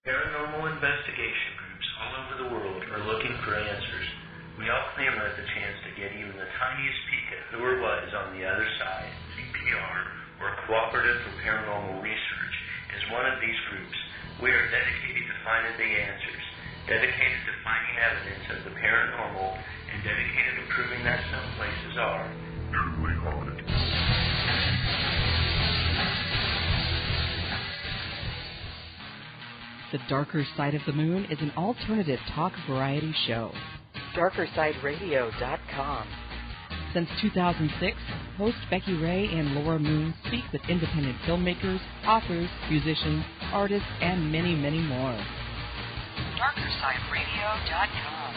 Paranormal investigation groups all over the world are looking for answers. We all clamor at the chance to get even the tiniest peek at who or what is on the other side. CPR, or Cooperative for Paranormal Research, is one of these groups. We are dedicated to finding the answers, dedicated to finding evidence of the paranormal, and dedicated to proving that some places are truly haunted. The Darker Side of the Moon is an alternative talk variety show. DarkerSideRadio.com. Since 2006, hosts Becky Ray and Laura Moon speak with independent filmmakers, authors, musicians, artists, and many, many more. DarkerSideRadio.com.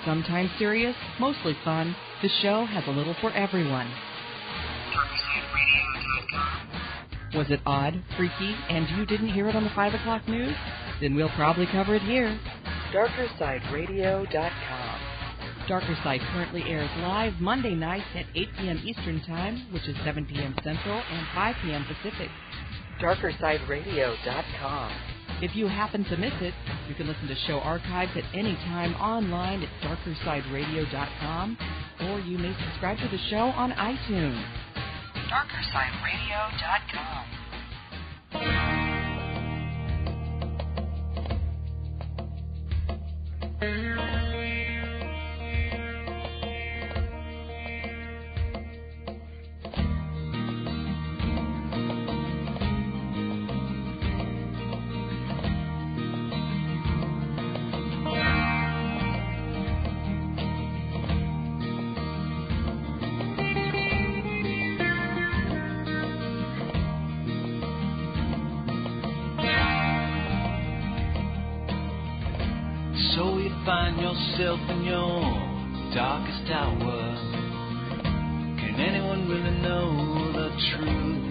Sometimes serious, mostly fun, the show has a little for everyone. DarkerSideRadio.com. Was it odd, freaky, and you didn't hear it on the 5 o'clock news? Then we'll probably cover it here. DarkerSideRadio.com. Darker Side currently airs live Monday nights at 8 p.m. Eastern Time, which is 7 p.m. Central and 5 p.m. Pacific. DarkerSideRadio.com. If you happen to miss it, you can listen to show archives at any time online at DarkerSideRadio.com, or you may subscribe to the show on iTunes. DarkerSideRadio.com. So you find yourself in your darkest hour. Can anyone really know the truth?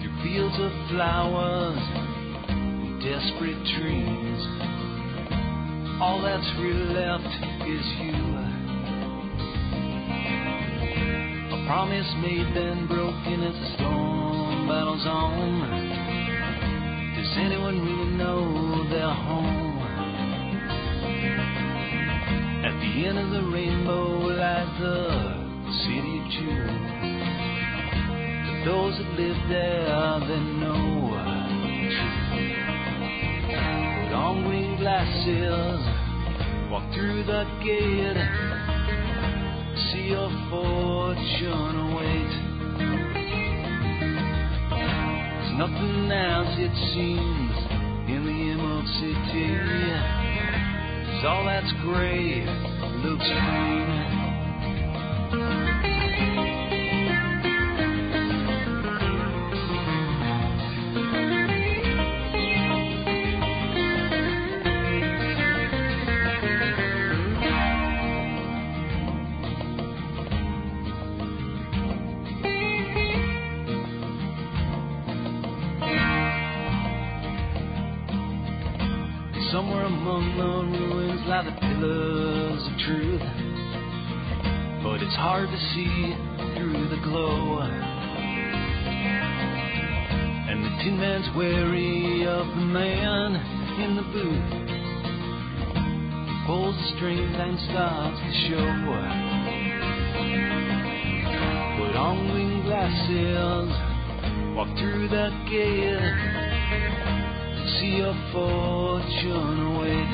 Through fields of flowers and desperate dreams, all that's really left is you. A promise made then broken as the storm battles on. Does anyone really know their home? At the end of the rainbow lies the city of June. To those that live there, they know truth. Put on green glasses, walk through the gate, see your fortune await. Nothing as it seems in the emerald city, 'cause all that's gray looks green. Somewhere among the ruins lie the pillars of truth, but it's hard to see through the glow. And the Tin Man's wary of the man in the booth. He pulls the strings and starts to show. Put on green glasses, walk through the gate, see your fortune await.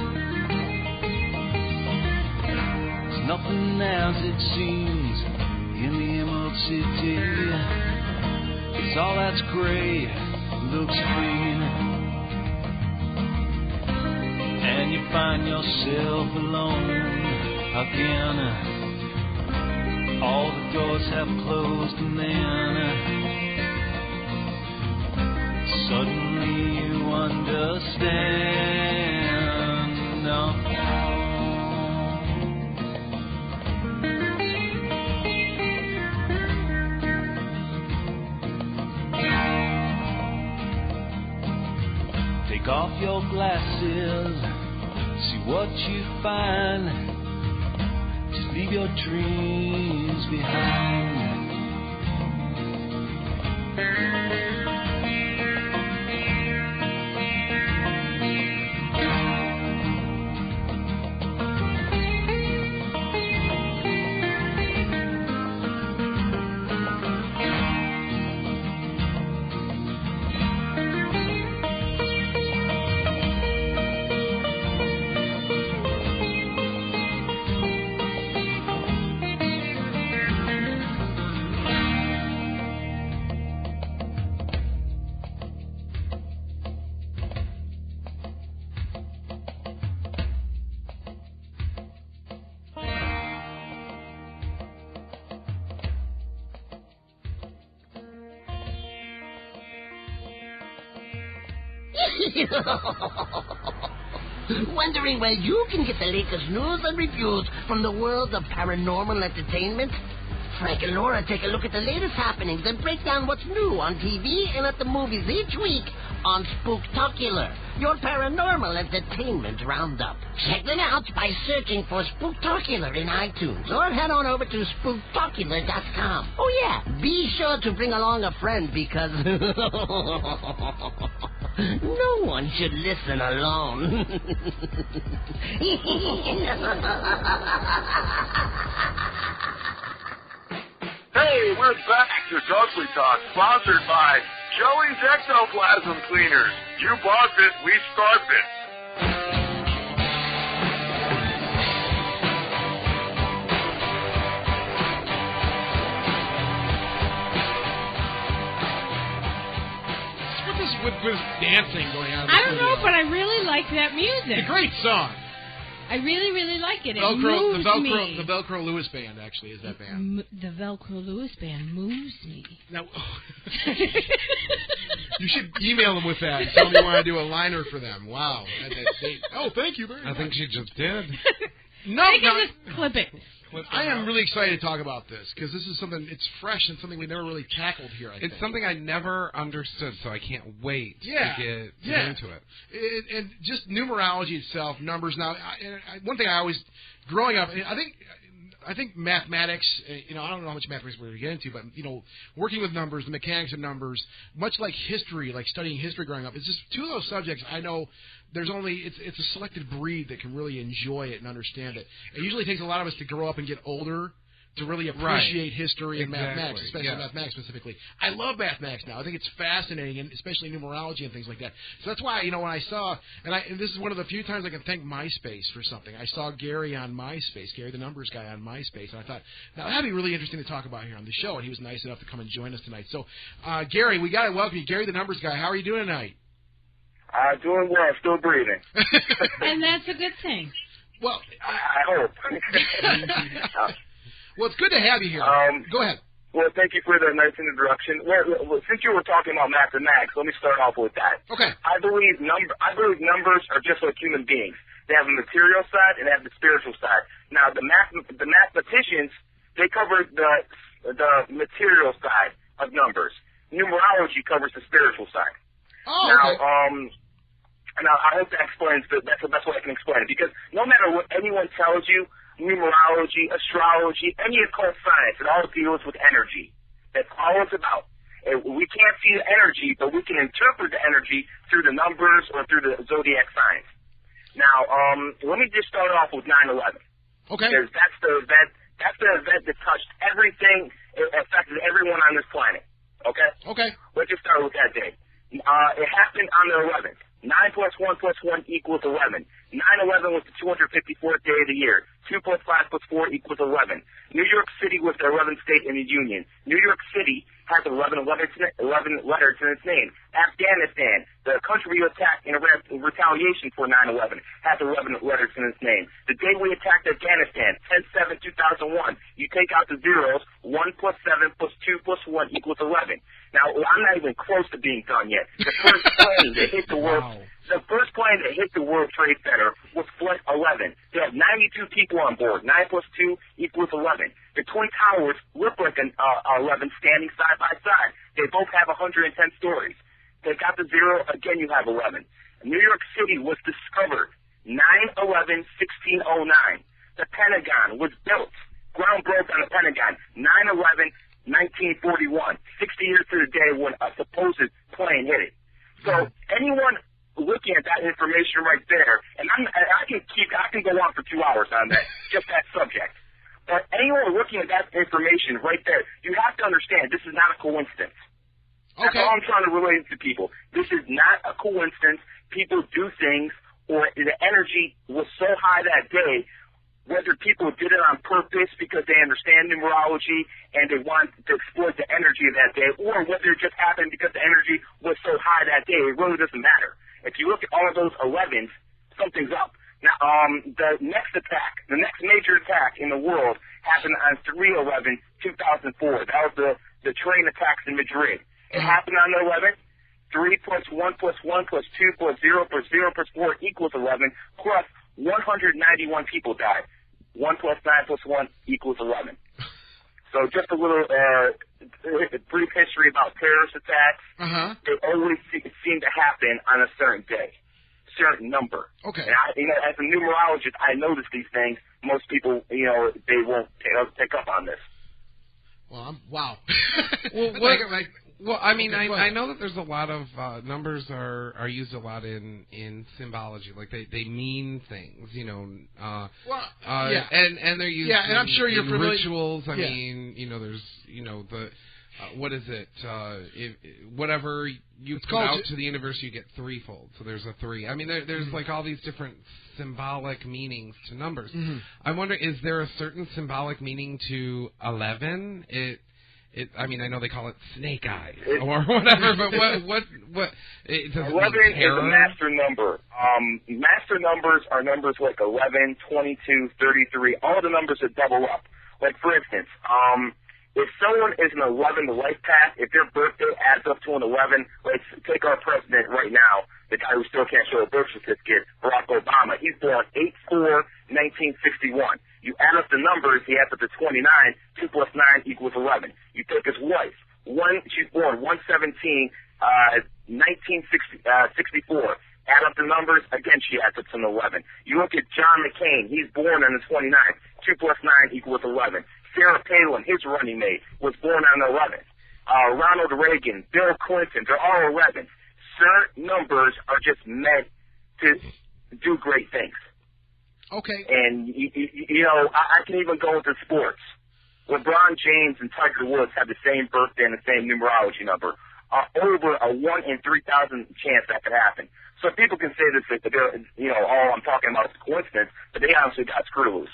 There's nothing as it seems in the emerald city, 'cause all that's gray looks green. And you find yourself alone again. All the doors have closed and then suddenly you understand. Oh. Take off your glasses, see what you find. Just leave your dreams behind. Wondering where you can get the latest news and reviews from the world of paranormal entertainment? Frank and Laura take a look at the latest happenings and break down what's new on TV and at the movies each week on Spooktacular, your paranormal entertainment roundup. Check them out by searching for Spooktacular in iTunes or head on over to Spooktacular.com. Oh yeah, be sure to bring along a friend because no one should listen alone. Hey, we're back to Ugly Talk, sponsored by Joey's Ectoplasm Cleaners. You bought it, we starved it. What is with this dancing going on? I don't know, but I really like that music. It's a great song. I really, really like it. It the moves me. The Velcro Lewis Band actually is that band. The Velcro Lewis Band moves me. Now, you should email them with that and tell them you want to do a liner for them. Wow. Thank you very much. I think she just did. I can just clip it. I am really excited to talk about this because this is something, it's fresh and something we never really tackled here, I think. It's something I never understood, so I can't wait to get into it. And just numerology itself, numbers. Now, one thing I always, growing up, I think mathematics, I don't know how much mathematics we're going to get into, but, working with numbers, the mechanics of numbers, much like history, like studying history growing up, it's just two of those subjects I know there's only, it's a selected breed that can really enjoy it and understand it. It usually takes a lot of us to grow up and get older to really appreciate history and mathematics, especially mathematics specifically. I love mathematics now. I think it's fascinating, and especially numerology and things like that. So that's why, when I saw, and this is one of the few times I can thank MySpace for something. I saw Gary on MySpace, Gary the Numbers guy on MySpace, and I thought, now that'd be really interesting to talk about here on the show, and he was nice enough to come and join us tonight. So, Gary, we got to welcome you. Gary the Numbers guy, how are you doing tonight? Doing well, still breathing. And that's a good thing. Well, I hope. Well, it's good to have you here. Go ahead. Well, thank you for the nice introduction. Well, since you were talking about mathematics, let me start off with that. Okay. I believe numbers are just like human beings. They have a material side and they have the spiritual side. Now, the mathematicians, they cover the material side of numbers. Numerology covers the spiritual side. Oh, now, okay. Now, I hope that explains that's the best way I can explain it. Because no matter what anyone tells you, numerology, astrology, any occult science, it all deals with energy. That's all it's about. We can't see the energy, but we can interpret the energy through the numbers or through the zodiac signs. Now, let me just start off with 9/11. Okay. Because that's the event that touched everything, it affected everyone on this planet. Okay? Okay. Let's just start with that day. It happened on the 11th. 9 plus 1 plus 1 equals 11. 9/11 was the 254th day of the year. 2 plus 5 plus 4 equals 11. New York City was the 11th state in the Union. New York City has 11 letters in its name. Afghanistan, the country we attacked in retaliation for 9/11, has 11 letters in its name. The day we attacked Afghanistan, 10/7/2001, you take out the zeros, 1 plus 7 plus 2 plus 1 equals 11. Now, I'm not even close to being done yet. The first plane that hit the world... Wow. The first plane that hit the World Trade Center was Flight 11. They had 92 people on board. 9 plus 2 equals 11. The Twin Towers look like an 11 standing side by side. They both have 110 stories. Take out the zero, again you have 11. New York City was discovered 9/11/1609. The Pentagon was built. Ground broke on the Pentagon 9/11/1941. 60 years to the day when a supposed plane hit it. So anyone looking at that information right there, and I can go on for 2 hours on that, just that subject. But anyone looking at that information right there, you have to understand this is not a coincidence. Okay. That's all I'm trying to relate to people. This is not a coincidence. People do things, or the energy was so high that day, whether people did it on purpose because they understand numerology and they want to exploit the energy of that day, or whether it just happened because the energy was so high that day, it really doesn't matter. If you look at all of those 11s, something's up. Now, the next major attack in the world happened on 3/11/2004. That was the train attacks in Madrid. It happened on the 11th. 3 plus 1 plus 1 plus 2 plus 0 plus 0 plus 4 equals 11, plus 191 people died. 1 plus 9 plus 1 equals 11. So just a little brief history about terrorist attacks. They always seem to happen on a certain day, certain number. Okay. And as a numerologist, I notice these things. Most people, they won't pick up on this. Well, wow. Well, I mean, I know that there's a lot of numbers are used a lot in symbology, like they mean things, yeah. And they're used and I'm sure you're in familiar. rituals. I mean, there's the what is it? Whatever you put out to the universe, you get threefold. So there's a 3. I mean, there's like all these different symbolic meanings to numbers. I wonder, is there a certain symbolic meaning to 11? I mean, I know they call it snake eyes or whatever, but what it does 11 is a master number. Master numbers are numbers like 11, 22, 33, all the numbers that double up. Like, for instance, if someone is an 11 the life path, if their birthday adds up to an 11, let's take our president right now, the guy who still can't show a birth certificate, Barack Obama. He's born 8/4/1961. You add up the numbers, he adds up to 29. 2 plus 9 equals 11. You take his wife. She's born 1/17/1964. Add up the numbers, again she adds up to an 11. You look at John McCain. He's born on the 29th. 2 plus 9 equals 11. Sarah Palin, his running mate, was born on the 11th. Ronald Reagan, Bill Clinton, they're all 11s. Certain numbers are just meant to do great things. Okay. And, I can even go into sports. LeBron James and Tiger Woods have the same birthday and the same numerology number. Over a 1 in 3,000 chance that could happen. So people can say this, that all I'm talking about is coincidence, but they honestly got screw loose.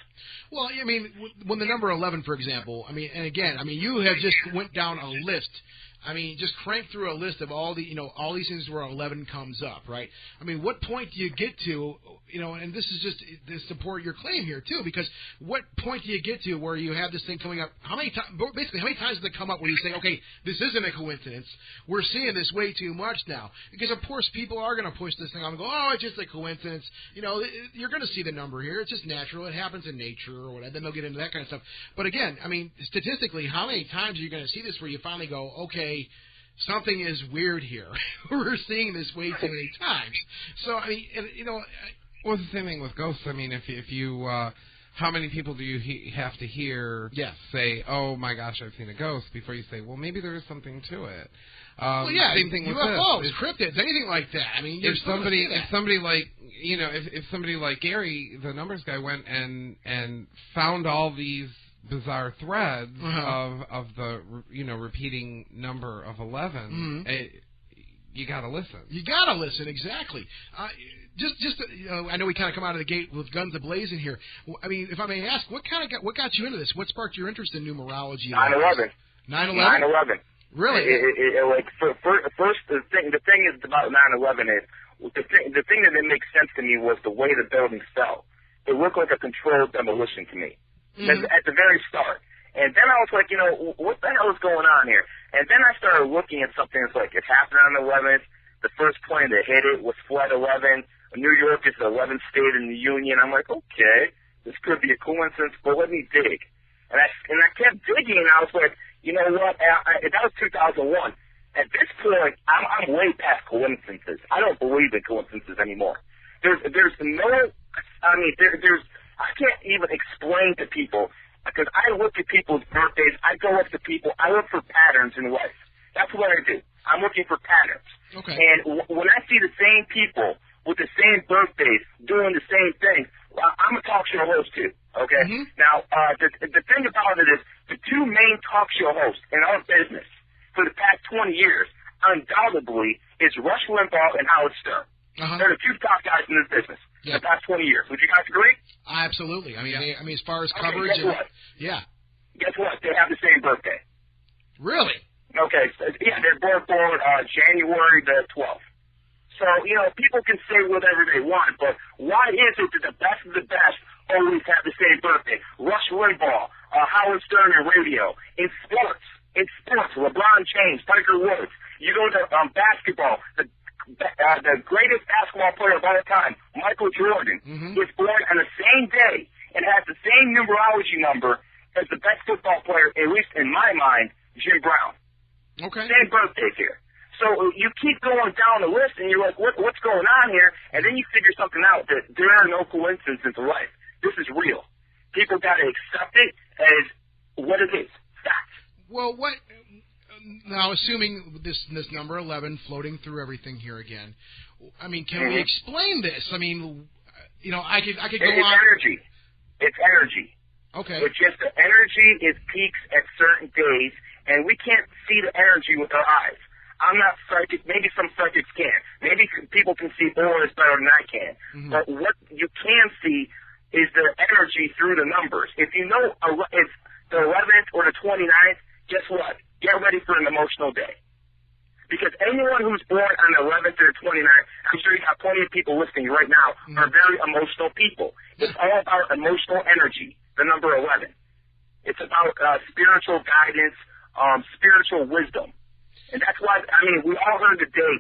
Well, I mean, when the number 11, for example, you have just went down a list. I mean, just crank through a list of all these things where 11 comes up, right? I mean, what point do you get to, and this is just to support your claim here, too, because what point do you get to where you have this thing coming up? How many times does it come up where you say, okay, this isn't a coincidence. We're seeing this way too much now. Because, of course, people are going to push this thing on and go, oh, it's just a coincidence. You're going to see the number here. It's just natural. It happens in nature or whatever. Then they'll get into that kind of stuff. But, again, I mean, statistically, how many times are you going to see this where you finally go, okay, something is weird here. We're seeing this way too many times. So, I mean, well, it's the same thing with ghosts. I mean, if you how many people do you have to hear say, oh, my gosh, I've seen a ghost, before you say, well, maybe there is something to it. Same thing with UFOs, this. Cryptids, anything like that. I mean, if somebody like Gary, the numbers guy, went and found all these bizarre threads of the repeating number of 11, you got to listen. You got to listen, exactly. I know we kind of come out of the gate with guns ablazing here. I mean, if I may ask, what got you into this? What sparked your interest in numerology? 9/11. 9/11. Really? First, the thing is about 9/11 is the thing that it makes sense to me was the way the building fell. It looked like a controlled demolition to me. At the very start. And then I was like, what the hell is going on here? And then I started looking at something that's like, it happened on the 11th. The first plane that hit it was Flight 11. New York is the 11th state in the Union. I'm like, okay, this could be a coincidence, but let me dig. And I kept digging, and I was like, you know what? That was 2001. At this point, I'm way past coincidences. I don't believe in coincidences anymore. There's no, I can't even explain to people, because I look at people's birthdays, I go up to people, I look for patterns in life. That's what I do. I'm looking for patterns. Okay. And when I see the same people with the same birthdays doing the same thing, I'm a talk show host too, okay? Now, the thing about it is the two main talk show hosts in our business for the past 20 years undoubtedly is Rush Limbaugh and Howard Stern. They're the two top guys in this business for the past 20 years. Would you guys agree? Absolutely. I mean, as far as Okay, coverage, guess what? Guess what? They have the same birthday. Really? Okay. So, they're both born January the 12th. So people can say whatever they want, but why is it that the best of the best always have the same birthday? Rush Limbaugh, Howard Stern in radio, in sports. In sports, LeBron James, Tiger Woods. You go to basketball, the greatest basketball player of all time, Michael Jordan, is born on the same day and has the same numerology number as the best football player, at least in my mind, Jim Brown. Okay. Same birthdays here. So you keep going down the list, and you're like, what's going on here? And then you figure something out, that there are no coincidences in life. This is real. People got to accept it as what it is, facts. Well, what now? Assuming this number 11 floating through everything here again. I mean, can we explain this? I mean, I could go on. It's energy. It's energy. Okay. It's just the energy is peaks at certain days, and we can't see the energy with our eyes. I'm not psychic. Maybe some psychics can. Maybe people can see auras better than I can. But what you can see is the energy through the numbers. If you know it's the 11th or the 29th, guess what? Get ready for an emotional day. Because anyone who's born on the 11th or the 29th, I'm sure you got plenty of people listening right now, are very emotional people. It's all about emotional energy, the number 11. It's about spiritual guidance, spiritual wisdom. And that's why, we all heard today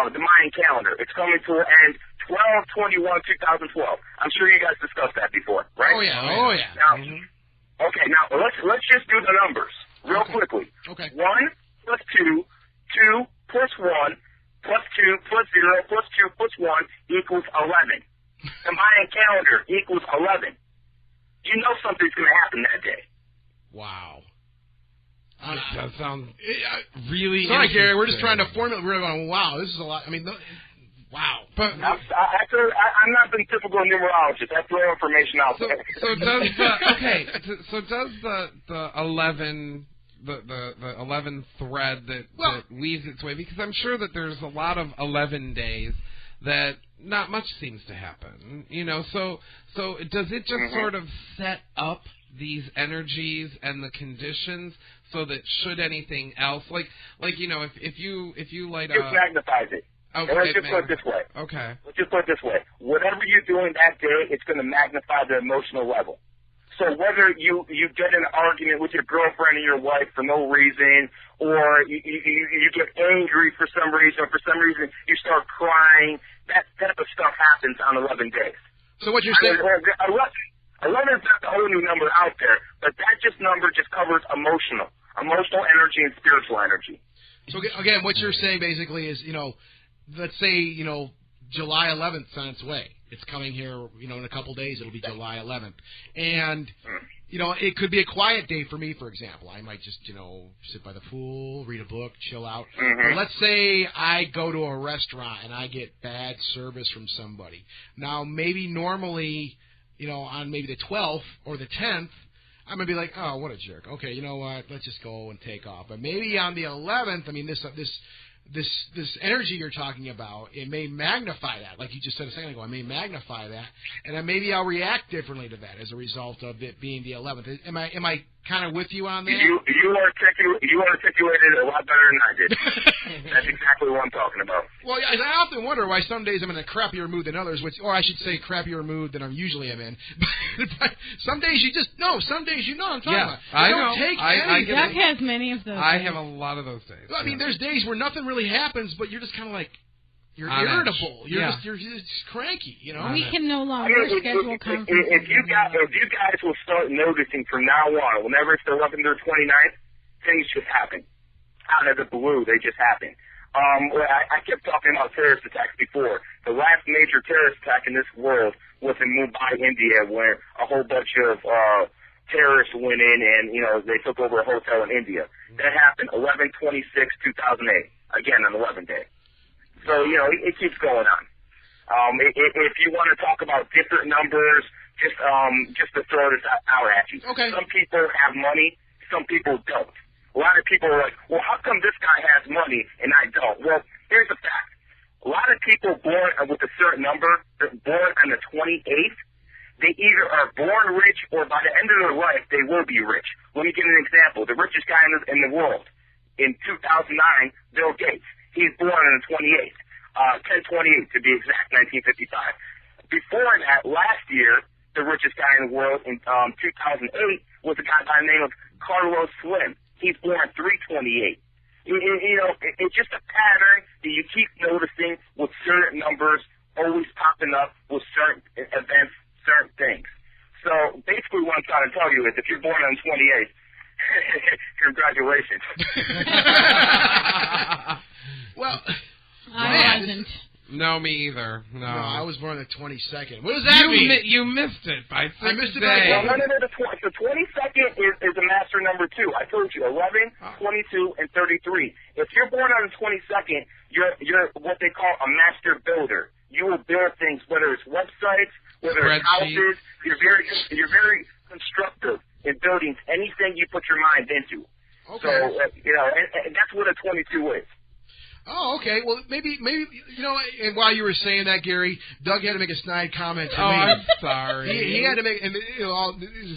the Mayan calendar. It's coming to an end 12/21/2012. I'm sure you guys discussed that before, right? Oh, yeah. Now, okay, now let's just do the numbers real quickly. Okay. 1 plus 2, 2 plus 1 plus 2 plus 0 plus 2 plus 1 equals 11. The Mayan calendar equals 11. You know something's going to happen that day. Wow. That does sound really. Sorry, Gary. We're just trying to formulate. We're going, wow, this is a lot. Wow. But I'm not the typical numerologist. I throw information out there. So does the 11 the 11 thread that weaves its way, because I'm sure that there's a lot of 11 days that not much seems to happen. So does it just sort of set up these energies and the conditions so that should anything else, if you light up, it magnifies it. Okay, let's just put it this way. Okay. Let's just put it this way. Whatever you're doing that day, it's going to magnify the emotional level. So whether you get in an argument with your girlfriend or your wife for no reason, or you get angry for some reason, or for some reason you start crying, that type of stuff happens on 11 days. So what you're saying... 11 is not the whole new number out there, but that number just covers emotional energy and spiritual energy. So again, what you're saying basically is, let's say, July 11th on its way. It's coming here, in a couple days. It'll be July 11th. And, it could be a quiet day for me, for example. I might just, sit by the pool, read a book, chill out. But let's say I go to a restaurant and I get bad service from somebody. Now, maybe normally, on maybe the 12th or the 10th, I'm going to be like, oh, what a jerk. Okay, you know what? Let's just go and take off. But maybe on the 11th, this energy you're talking about, it may magnify that. Like you just said a second ago, I may magnify that, and then maybe I'll react differently to that as a result of it being the 11th. Am I kind of with you on that? You articulated it a lot better than I did. That's exactly what I'm talking about. Well, I often wonder why some days I'm in a crappier mood than others, or I should say crappier mood than I usually am in. But some days some days you know what I'm talking about. I know. Doug has many of those. I have a lot of those days. Well, there's days where nothing really happens, but you're just kind of like, you're irritable. You're just cranky, We can no longer schedule conferences. If you guys will start noticing from now on, whenever it's the 11th or 29th, things just happen. Out of the blue, they just happen. I kept talking about terrorist attacks before. The last major terrorist attack in this world was in Mumbai, India, where a whole bunch of terrorists went in and, they took over a hotel in India. That happened 11/26/2008, again on 11 day. So, it keeps going on. If you want to talk about different numbers, just to throw this out at you. Okay. Some people have money, some people don't. A lot of people are like, well, how come this guy has money and I don't? Well, here's the fact. A lot of people born with a certain number, born on the 28th, they either are born rich or by the end of their life, they will be rich. Let me give you an example. The richest guy in the world, in 2009, Bill Gates. He's born on the 28th, 10/28 to be exact, 1955. Before that, last year, the richest guy in the world in 2008 was a guy by the name of Carlos Slim. he's born 328. It's just a pattern that you keep noticing with certain numbers always popping up with certain events, certain things. So basically what I'm trying to tell you is if you're born on 28th, congratulations. Well, I wasn't. No, me either. No, I was born on the 22nd. What does that mean? You missed it by 6 I missed it days. by Well, the 22nd is a master number 2. I told you, 11, 22, and 33. If you're born on the 22nd, you're what they call a master builder. You will build things, whether it's websites, whether it's houses. You're very constructive in building anything you put your mind into. Okay. So and that's what a 22 is. Oh, okay. Well, maybe, and while you were saying that, Gary, Doug had to make a snide comment to me. I'm sorry. He had to make, and this is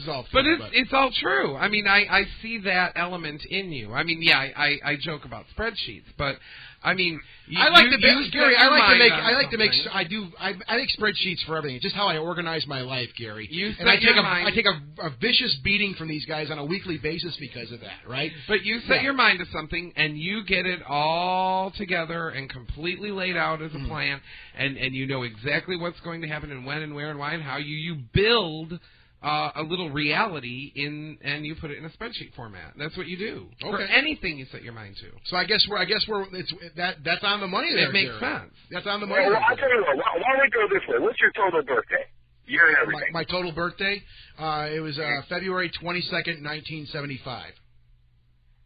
all funny, but it's all true. I mean, I see that element in you. I mean, yeah, I joke about spreadsheets, but I mean, I make spreadsheets for everything. It's just how I organize my life, Gary. I take a vicious beating from these guys on a weekly basis because of that, right? But you set your mind to something, and you get it all together and completely laid out as a plan, and you know exactly what's going to happen and when and where and why and how. You build a little reality and you put it in a spreadsheet format. That's what you do for anything you set your mind to. So I guess that's on the money there. It makes sense. That's on the money. Well, I'll tell you what. Why don't we go this way? What's your total birthday? Year and everything. My total birthday, it was February 22nd, 1975.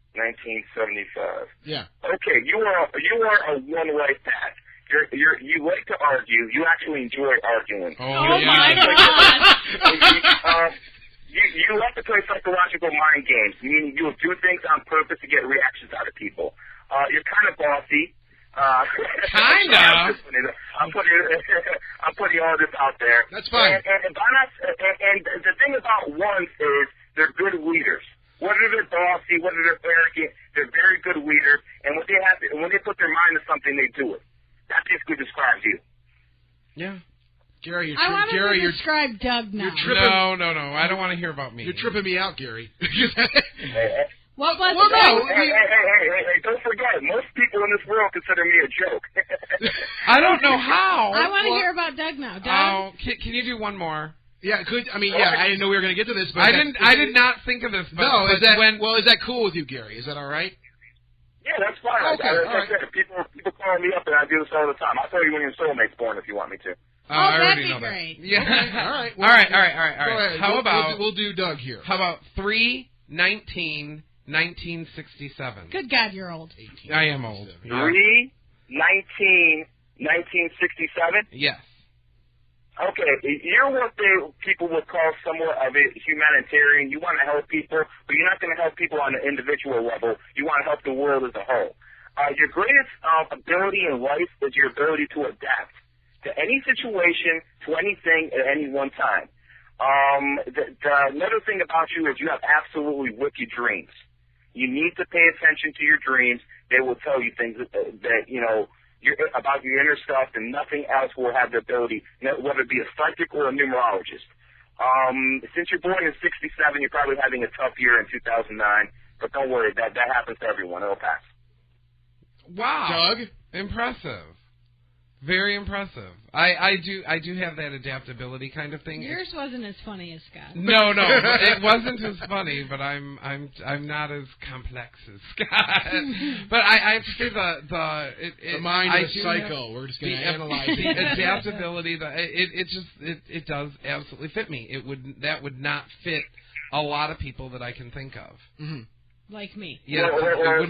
1975. Yeah. Okay, you are a one-way path. You like to argue. You actually enjoy arguing. Oh my God! You like to play psychological mind games, meaning you'll do things on purpose to get reactions out of people. You're kind of bossy. Kind of. I'm putting all this out there. That's fine. And the thing about ones is they're good leaders. Whether they're bossy, whether they're arrogant, they're very good leaders. And when they put their mind to something, they do it. That basically describes you. Yeah. Gary, I want to describe Doug now. No. I don't want to hear about me. You're tripping me out, Gary. What was it? Hey, don't forget, most people in this world consider me a joke. I don't know how. I want to hear about Doug now. Doug? Oh, can you do one more? Yeah, I didn't know we were going to get to this. But I did not think of this. But, no, but is that cool with you, Gary? Is that all right? Yeah, that's fine. Okay, like I said, people call me up and I do this all the time. I'll tell you when your soulmate's born if you want me to. I that'd already be know great. That. Yeah. Okay, all right. Well, all right. How about we'll do Doug here? How about 3/19/1967? Good God, you're old. I am old. 3/19/1967? Yes. Okay, you're what people would call somewhat of a humanitarian. You want to help people, but you're not going to help people on an individual level. You want to help the world as a whole. Your greatest ability in life is your ability to adapt to any situation, to anything at any one time. Another thing about you is you have absolutely wicked dreams. You need to pay attention to your dreams. They will tell you things that about your inner stuff, and nothing else will have the ability, whether it be a psychic or a numerologist. Since you're born in 67, you're probably having a tough year in 2009, but don't worry, that happens to everyone. It'll pass. Wow. Doug? Impressive. Very impressive. I do have that adaptability kind of thing. Yours wasn't as funny as Scott. No, it wasn't as funny, but I'm not as complex as Scott. But I have to say the mind of a psycho. We're just going to analyze the adaptability. It does absolutely fit me. That would not fit a lot of people that I can think of. Mm-hmm. Like me. Yeah, you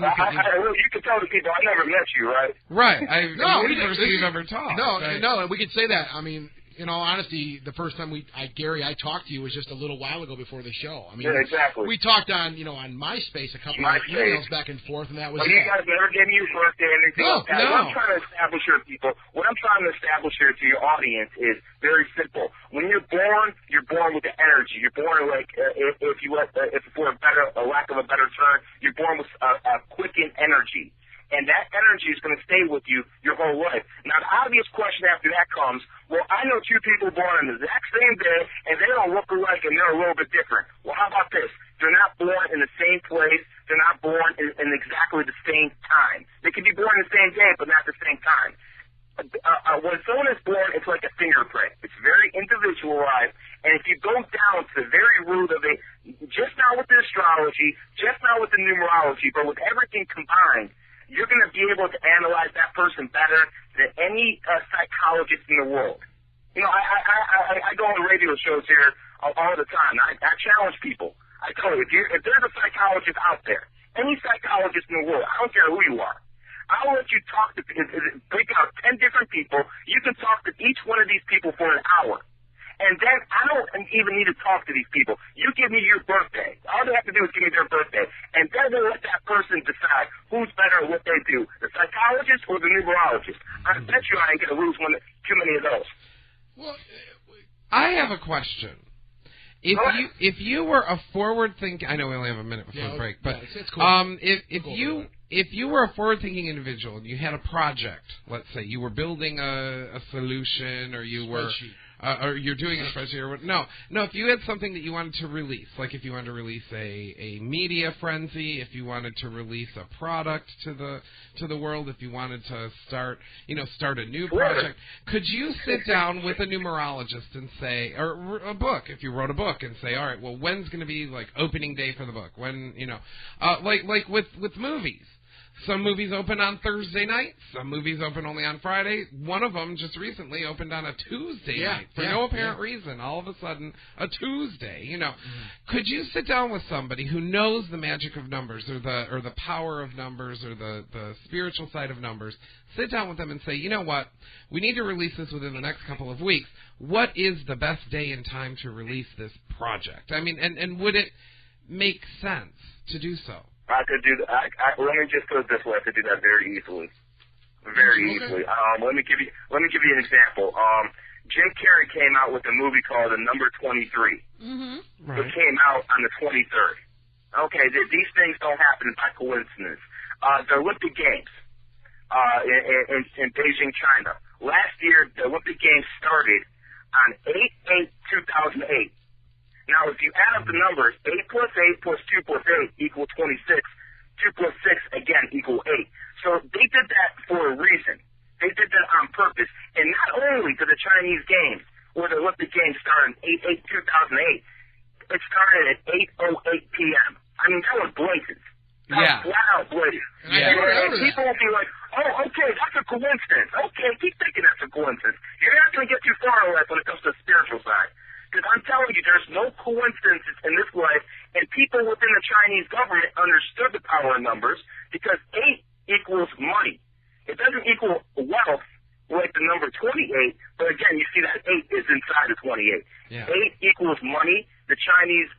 can tell the people I never met you, right? Right. You're the first we've ever talked. No, right? no, we could say that. I mean, in all honesty, the first time Gary, I talked to you was just a little while ago before the show. I mean, yeah, exactly. We talked on MySpace a couple of emails back and forth, and that was it. You guys never gave me your birthday or anything like that. No. What I'm trying to establish here, people, what I'm trying to establish here to your audience is very simple. When you're born with the energy. You're born like, for a lack of a better term, you're born with a quickened energy. And that energy is going to stay with you your whole life. Now, the obvious question after that comes, well, I know 2 people born on the exact same day, and they don't look alike, and they're a little bit different. Well, how about this? They're not born in the same place. They're not born in exactly the same time. They could be born in the same day, but not the same time. When someone is born, it's like a fingerprint. It's very individualized, and if you go down to the very root of it, just not with the astrology, just not with the numerology, but with everything combined, you're going to be able to analyze that person better than any psychologist in the world. You know, I go on radio shows here all the time. I challenge people. I tell you, if there's a psychologist out there, any psychologist in the world, I don't care who you are, I'll let you talk to, break out 10 different people. You can talk to each one of these people for an hour. And then I don't even need to talk to these people. You give me your birthday. All they have to do is give me their birthday. And then we'll let that person decide who's better at what they do, the psychologist or the numerologist. I bet you I ain't going to lose too many of those. Well, I have a question. If you were a forward-thinking, I know we only have a minute before the break, but it's cool. If you were a forward-thinking individual and you had a project, let's say you were building a solution, or you were, or you're doing a spreadsheet, or what? No. If you had something that you wanted to release, like if you wanted to release a media frenzy, if you wanted to release a product to the world, if you wanted to start a new project, could you sit down with a numerologist and say, or a book, if you wrote a book, and say, all right, well, when's going to be like opening day for the book? When, like with movies. Some movies open on Thursday night. Some movies open only on Friday. One of them just recently opened on a Tuesday night for no apparent reason. All of a sudden, a Tuesday. Could you sit down with somebody who knows the magic of numbers, or the power of numbers, or the spiritual side of numbers? Sit down with them and say, you know what? We need to release this within the next couple of weeks. What is the best day and time to release this project? I mean, and would it make sense to do so? I could do that. Let me just put it this way: I could do that very easily, easily. Let me give you an example. Jim Carrey came out with a movie called The Number 23. Mm-hmm. Right. It came out on the 23rd. Okay, these things don't happen by coincidence. The Olympic Games in Beijing, China. Last year, the Olympic Games started on 8/8/2008. Now, if you add up the numbers, 8 plus 8 plus 2 plus 8 equal 26. 2 plus 6, again, equal 8. So they did that for a reason. They did that on purpose. And not only did the Chinese Games, or the Olympic Games, start on 8/8/2008, it started at 8:08 p.m. I mean, that was blatant. That was flat out blatant. And people will be like, oh, okay, that's a coincidence. Okay, keep thinking that's a coincidence. You're not going to get too far in life when it comes to the spiritual side. Because I'm telling you, there's no coincidences in this life, and people within the Chinese government understood the power of numbers, because 8 equals money. It doesn't equal wealth like the number 28, but again, you see that 8 is inside of 28. Yeah. 8 equals money. The Chinese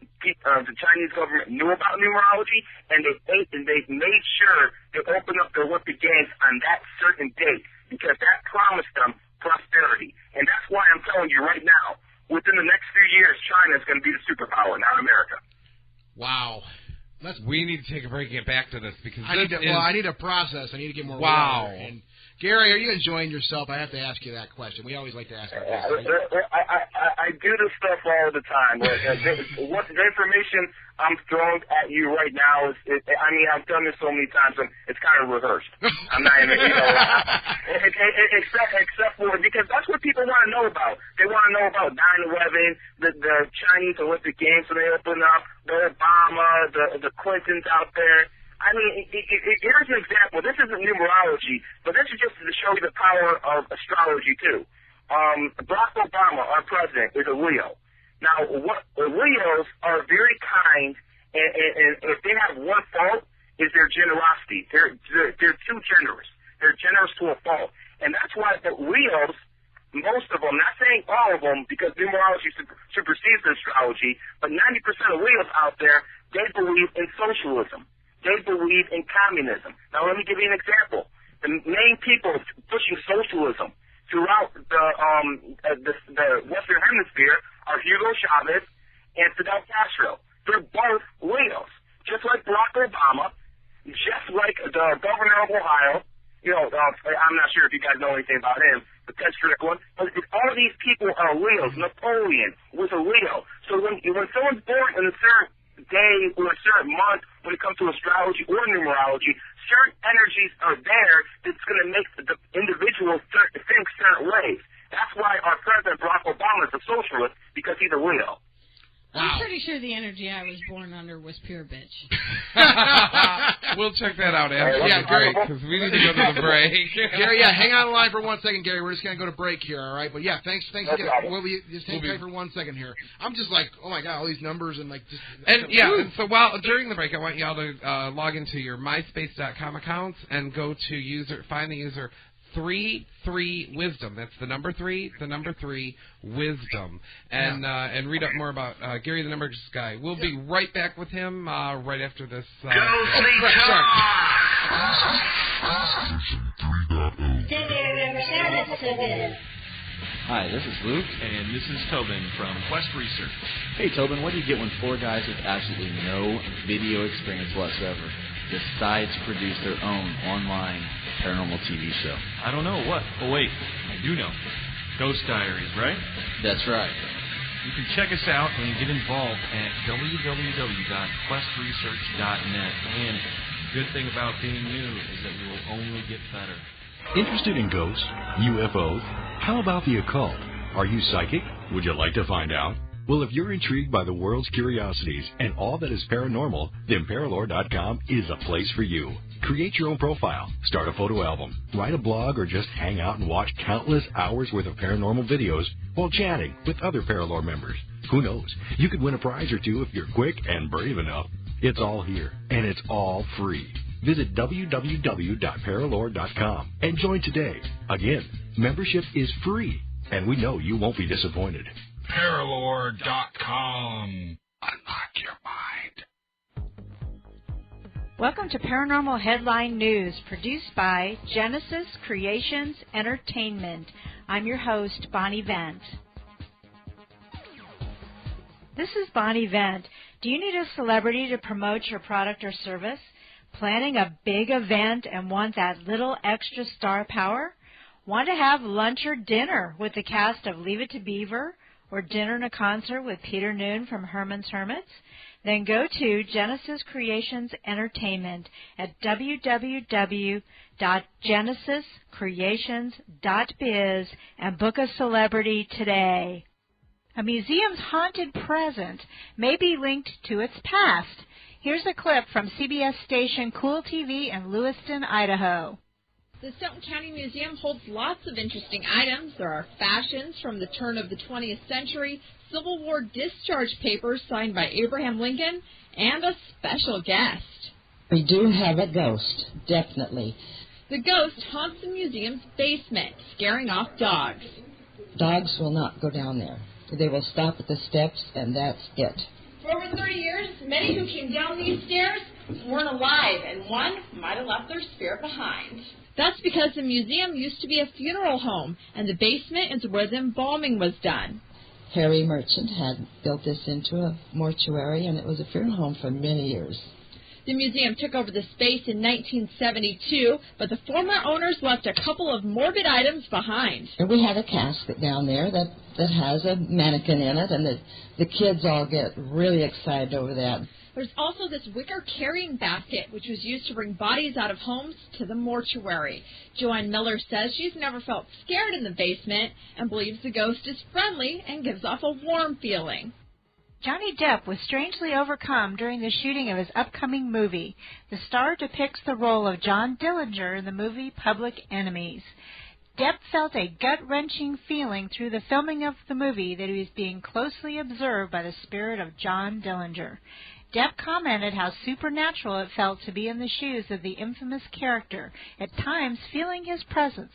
government knew about numerology, and they made sure to open up the Olympic Games on that certain date, because that promised them prosperity. And that's why I'm telling you right now, within the next few years, China is going to be the superpower, not America. Wow. We need to take a break and get back to this, because I need a process. I need to get more water. And Gary, are you enjoying yourself? I have to ask you that question. We always like to ask our guests. I do this stuff all the time. What the information I'm throwing at you right now is, I've done this so many times, and it's kind of rehearsed. I'm not even, except for, because that's what people want to know about. They want to know about 9/11, the Chinese Olympic Games when they open up, the Obama, the Clintons out there. I mean, here's an example. This isn't numerology, but this is just to show you the power of astrology, too. Barack Obama, our president, is a Leo. Now, Leos are very kind, and if they have one fault, is their generosity. They're too generous. They're generous to a fault. And that's why the Leos, most of them, not saying all of them, because numerology supersedes astrology, but 90% of Leos out there, they believe in socialism. They believe in communism. Now, let me give you an example. The main people pushing socialism throughout the Western Hemisphere are Hugo Chavez and Fidel Castro. They're both Leos, just like Barack Obama, just like the governor of Ohio. I'm not sure if you guys know anything about him, but Ted Strickland. But all these people are Leos. Napoleon was a Leo. So when someone's born in a certain day or a certain month when it comes to astrology or numerology. Certain energies are there that's going to make the individual think certain ways. That's why our president, Barack Obama, is a socialist, because he's a Leo. I'm pretty sure the energy I was born under was pure bitch. We'll check that out after. Yeah, Gary, because we need to go to the break. Gary, hang on the line for 1 second, Gary. We're just going to go to break here, all right? But yeah, thanks again. We'll just hang tight for 1 second here. I'm just like, oh my God, all these numbers and like just. And so during the break, I want y'all to log into your MySpace.com accounts and go to find the user 33 Wisdom. That's the number 3 Wisdom, and read up more about Gary the Numbers Guy. We'll be right back with him right after this. Hi, this is Luke. And this is Tobin from Quest Research. Hey, Tobin, what do you get when 4 guys with absolutely no video experience whatsoever decide to produce their own online paranormal TV show? I don't know. What? Oh, wait. I do know. Ghost Diaries, right? That's right. You can check us out and get involved at www.questresearch.net. And the good thing about being new is that we will only get better. Interested in ghosts, UFOs? How about the occult? Are you psychic? Would you like to find out? Well, if you're intrigued by the world's curiosities and all that is paranormal, then Paralore.com is a place for you. Create your own profile, start a photo album, write a blog, or just hang out and watch countless hours worth of paranormal videos while chatting with other Paralore members. Who knows? You could win a prize or two if you're quick and brave enough. It's all here, and it's all free. Visit www.paralore.com and join today. Again, membership is free, and we know you won't be disappointed. Paralore.com. Unlock your mind. Welcome to Paranormal Headline News, produced by Genesis Creations Entertainment. I'm your host, Bonnie Vent. This is Bonnie Vent. Do you need a celebrity to promote your product or service? Planning a big event and want that little extra star power? Want to have lunch or dinner with the cast of Leave It to Beaver? Or dinner and a concert with Peter Noon from Herman's Hermits? Then go to Genesis Creations Entertainment at www.genesiscreations.biz and book a celebrity today. A museum's haunted present may be linked to its past. Here's a clip from CBS station Cool TV in Lewiston, Idaho. The Stoughton County Museum holds lots of interesting items. There are fashions from the turn of the 20th century, Civil War discharge papers signed by Abraham Lincoln, and a special guest. We do have a ghost, definitely. The ghost haunts the museum's basement, scaring off dogs. Dogs will not go down there. They will stop at the steps, and that's it. For over 30 years, many who came down these stairs weren't alive, and one might have left their spirit behind. That's because the museum used to be a funeral home, and the basement is where the embalming was done. Harry Merchant had built this into a mortuary, and it was a funeral home for many years. The museum took over the space in 1972, but the former owners left a couple of morbid items behind. And we have a casket down there that has a mannequin in it, and the kids all get really excited over that. There's also this wicker carrying basket, which was used to bring bodies out of homes to the mortuary. Joanne Miller says she's never felt scared in the basement and believes the ghost is friendly and gives off a warm feeling. Johnny Depp was strangely overcome during the shooting of his upcoming movie. The star depicts the role of John Dillinger in the movie Public Enemies. Depp felt a gut-wrenching feeling through the filming of the movie that he was being closely observed by the spirit of John Dillinger. Depp commented how supernatural it felt to be in the shoes of the infamous character, at times feeling his presence.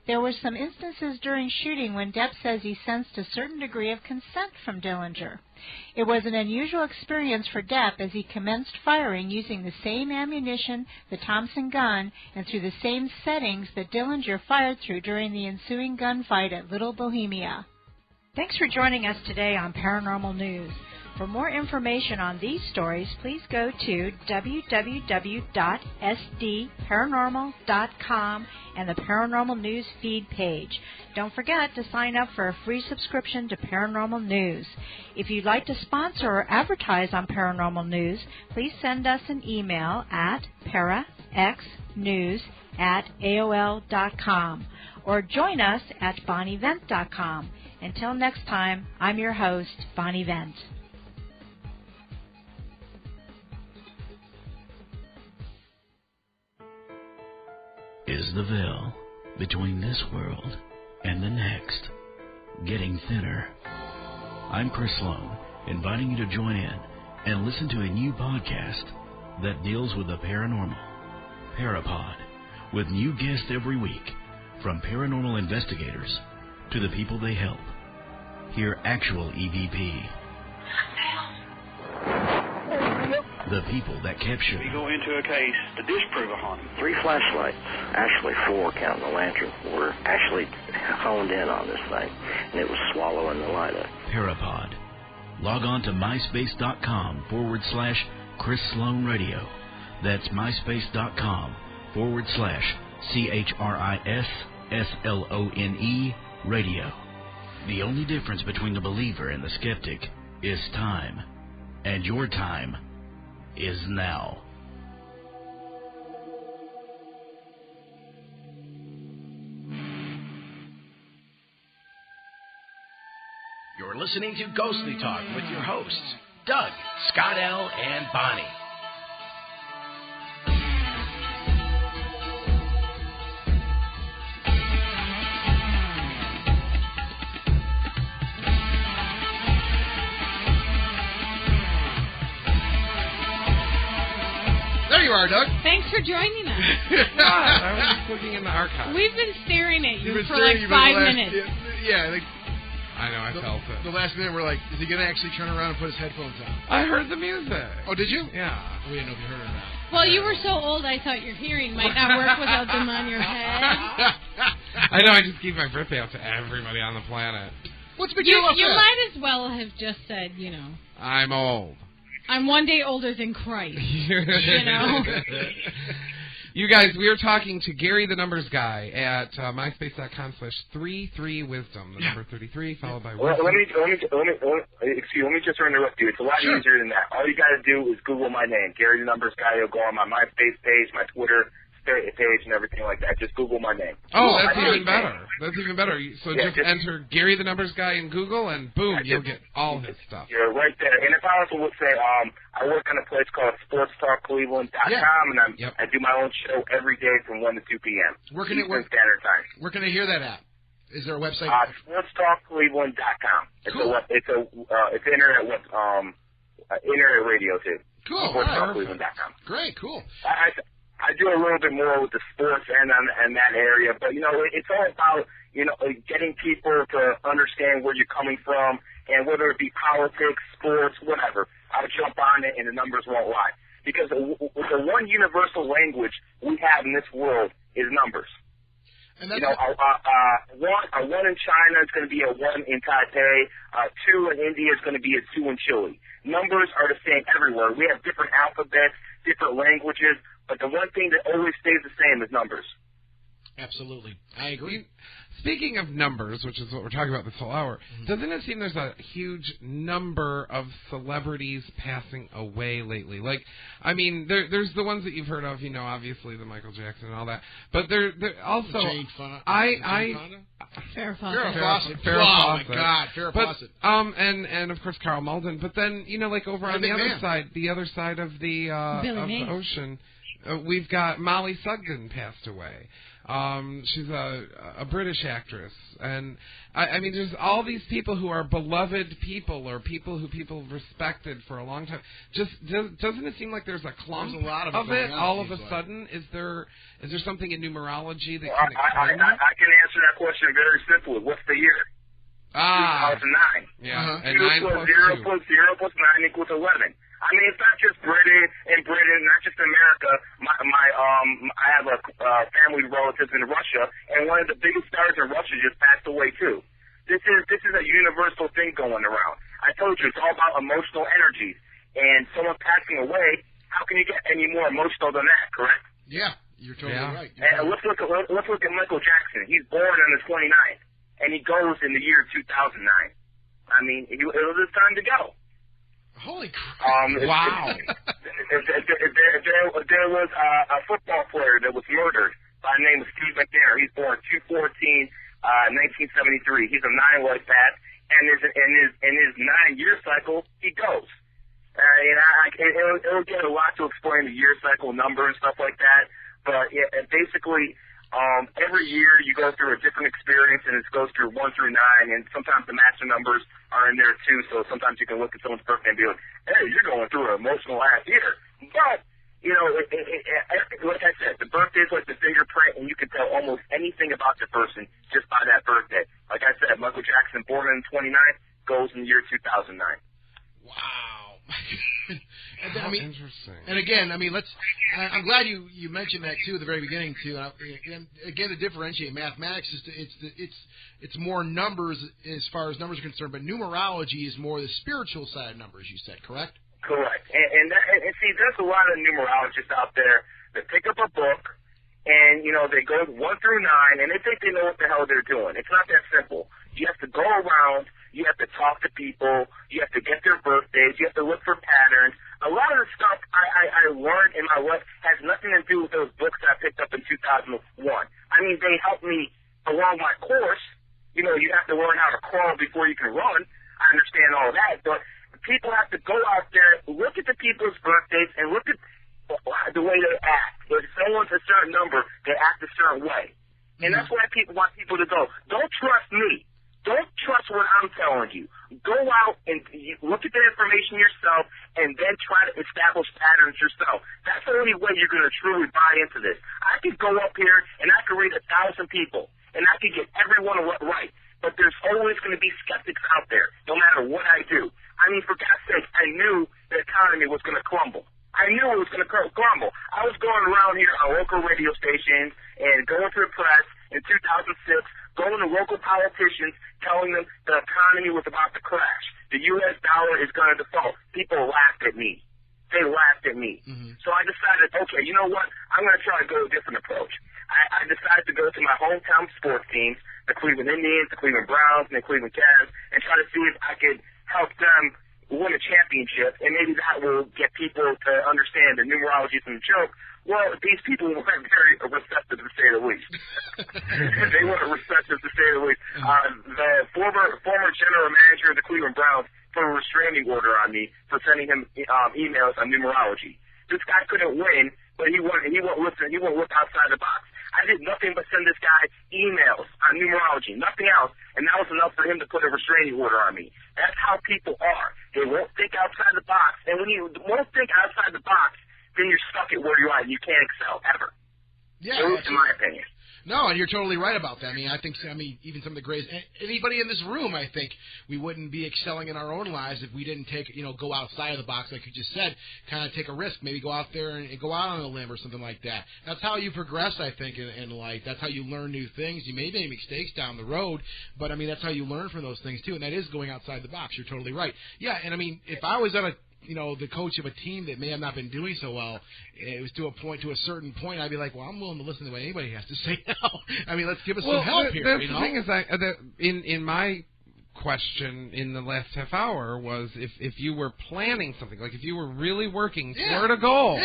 There were some instances during shooting when Depp says he sensed a certain degree of consent from Dillinger. It was an unusual experience for Depp as he commenced firing using the same ammunition, the Thompson gun, and through the same settings that Dillinger fired through during the ensuing gunfight at Little Bohemia. Thanks for joining us today on Paranormal News. For more information on these stories, please go to www.sdparanormal.com and the Paranormal News feed page. Don't forget to sign up for a free subscription to Paranormal News. If you'd like to sponsor or advertise on Paranormal News, please send us an email at paraxnews@aol.com or join us at bonevent.com. Until next time, I'm your host, Bonnie Vent. Is the veil between this world and the next getting thinner? I'm Chris Sloan, inviting you to join in and listen to a new podcast that deals with the paranormal, Parapod, with new guests every week, from paranormal investigators to the people they help. Hear actual EVP, the people that capture. We go into a case to disprove a haunting. 3 flashlights, actually 4 counting the lantern, were actually honed in on this thing, and it was swallowing the light up. Parapod. Log on to myspace.com/Chris Sloan Radio. That's myspace.com/ChrisSlone Radio. The only difference between the believer and the skeptic is time, and your time is now. You're listening to Ghostly Talk with your hosts, Doug, Scott L., and Bonnie. There you are, Doug. Thanks for joining us. I was just looking in the archive. We've been staring at you for staring like 5 minutes. Yeah, like, I know, I felt it. The last minute, we're like, is he going to actually turn around and put his headphones on? I heard the music. Oh, did you? Yeah. We didn't know if you heard it or not. Well, you were so old, I thought your hearing might not work without them on your head. I know, I just gave my birthday out to everybody on the planet. What's big deal about You that? might as well have just said, I'm old. I'm one day older than Christ. You know? You guys, we are talking to Gary the Numbers Guy at myspace.com/33wisdom. The number 33 followed by wisdom. Let me just interrupt you. It's a lot easier than that. All you got to do is Google my name, Gary the Numbers Guy. You'll go on my MySpace page, my Twitter page, and everything like that. Just Google my name. Oh, that's even better. That's even better. So just enter Gary the Numbers Guy in Google, and boom, you'll get all his stuff. You're right there. And if I also would say, I work on a place called SportsTalkCleveland.com, and I do my own show every day from 1 to 2 p.m. Eastern Standard Time. Where can I hear that at? Is there a website? SportsTalkCleveland.com. It's internet radio too. Cool. SportsTalkCleveland.com. Great. Cool. I do a little bit more with the sports and that area, but it's all about getting people to understand where you're coming from, and whether it be politics, sports, whatever. I'll jump on it, and the numbers won't lie, because the one universal language we have in this world is numbers. And a 1 in China is going to be a 1 in Taipei. 2 in India is going to be a 2 in Chile. Numbers are the same everywhere. We have different alphabets, different languages, but the one thing that always stays the same is numbers. Absolutely. I agree. Speaking of numbers, which is what we're talking about this whole hour, doesn't it seem there's a huge number of celebrities passing away lately? Like, I mean, there's the ones that you've heard of, obviously the Michael Jackson and all that, but there also Jane Fonda. Farrah Fawcett. Farrah Oh my God, Farrah Fawcett. And of course Carl Malden. But then like over on the other side of the ocean, we've got Molly Sugden passed away. She's a British actress, and I mean, there's all these people who are beloved people, or people who people respected for a long time. Just doesn't it seem like there's a clump a lot of it all of a sudden? Is there something in numerology that can I can answer that question very simply. What's the year? 2009. Yeah, and 2 plus 0 plus 0 plus 9 equals 11. I mean, it's not just Britain, not just America. I have a family relatives in Russia, and one of the biggest stars in Russia just passed away too. This is a universal thing going around. I I told you, it's all about emotional energies. And someone passing away, how can you get any more emotional than that, correct? Yeah, you're totally right. And let's look at Michael Jackson. He's born on the 29th, and he goes in the year 2009. I mean, it was his time to go. Holy crap! Wow. There was a football player that was murdered by the name of Steve McNair. He's born 2/14/1973. He's a 9 like that, and in his 9-year cycle, he goes. It'll get a lot to explain the year cycle number and stuff like that, but basically, every year you go through a different experience, and it goes through 1 through 9, and sometimes the master numbers are in there too, so sometimes you can look at someone's birthday and be like, hey, you're going through an emotional last year. But, like I said, the birthday is like the fingerprint, and you can tell almost anything about the person just by that birthday. Like I said, Michael Jackson, born on the 29th, goes in the year 2009. Wow. Interesting. And again, I'm glad you mentioned that too at the very beginning too. And again, to differentiate, mathematics it's more numbers as far as numbers are concerned, but numerology is more the spiritual side of numbers. You said, correct? Correct. And see, there's a lot of numerologists out there that pick up a book and they go 1 through 9 and they think they know what the hell they're doing. It's not that simple. You have to go around. You have to talk to people. You have to get their birthdays. You have to look for patterns. A lot of the stuff I learned in my life has nothing to do with those books I picked up in 2001. I mean, they helped me along my course. You have to learn how to crawl before you can run. I understand all that. But people have to go out there, look at the people's birthdays, and look at the way they act. If someone's a certain number, they act a certain way. And that's why people want people to go, don't trust me. Don't trust what I'm telling you. Go out and look at the information yourself and then try to establish patterns yourself. That's the only way you're going to truly buy into this. I could go up here and I could read 1,000 people and I could get everyone right. But there's always going to be skeptics out there, no matter what I do. I mean, for God's sake, I knew the economy was going to crumble. I knew it was going to crumble. I was going around here on local radio stations and going to the press in 2006, going to local politicians, telling them the economy was about to crash. The U.S. dollar is going to default. People laughed at me. They laughed at me. Mm-hmm. So I decided, okay, you know what? I'm going to try to go a different approach. I decided to go to my hometown sports teams, the Cleveland Indians, the Cleveland Browns, and the Cleveland Cavs, and try to see if I could help them win a championship, and maybe that will get people to understand the numerology from the joke. Well, these people weren't very receptive, to say the least. They weren't receptive, to say the least. The former general manager of the Cleveland Browns put a restraining order on me for sending him emails on numerology. This guy couldn't win, but he won't listen. He won't look outside the box. I did nothing but send this guy emails on numerology, nothing else, and that was enough for him to put a restraining order on me. That's how people are. They won't think outside the box, and when you won't think outside the box, then you're stuck at where you're at, and you can't excel, ever. Yeah, at least in my opinion. No, and you're totally right about that. Even some of the greatest, anybody in this room, I think we wouldn't be excelling in our own lives if we didn't go outside of the box, like you just said, kind of take a risk, maybe go out there and go out on a limb or something like that. That's how you progress, I think, in life. That's how you learn new things. You may make mistakes down the road, but that's how you learn from those things too, and that is going outside the box. You're totally right. Yeah, and if I was on the coach of a team that may have not been doing so well, it was to a certain point, I'd be like, well, I'm willing to listen to what anybody has to say now. Let's give us some help here. The thing is, in my question in the last half hour was if you were planning something, like if you were really working toward a goal,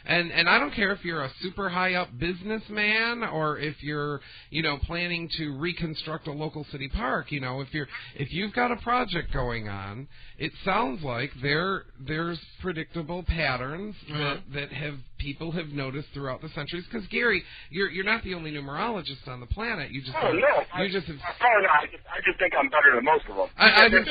and I don't care if you're a super high up businessman or if you're planning to reconstruct a local city park, if you've got a project going on, it sounds like there's predictable patterns that people have noticed throughout the centuries. Because Gary, you're not the only numerologist on the planet. You just I just think I'm better than most of them. I think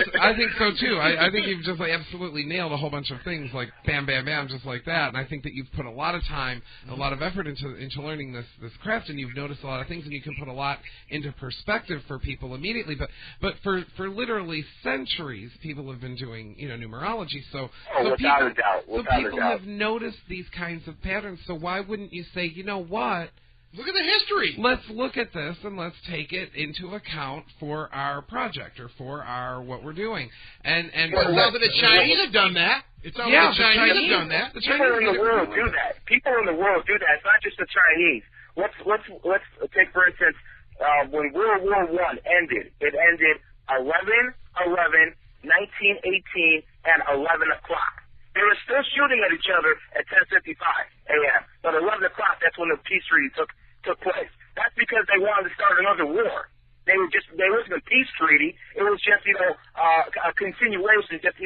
so too. I think you've just absolutely nailed a whole bunch of things, like bam, bam, bam, just like that. And I think that you've put a lot of time, a lot of effort into learning this craft, and you've noticed a lot of things, and you can put a lot into perspective for people immediately. But for literally centuries, people have been doing numerology. So people have noticed these kinds of patterns. So why wouldn't you say, you know what? Look at the history. Let's look at this and let's take it into account for our project or for our what we're doing. And well, the Chinese have done that. It's not the Chinese have done that. People in the world do that. People in the world do that. It's not just the Chinese. Let's take for instance when World War I ended. It ended 11/11/1918 at 11 o'clock. They were still shooting at each other at 10:55 a.m. But 11 o'clock, that's when the peace treaty took place. That's because they wanted to start another war. They wasn't a peace treaty. It was just, a continuation. Just,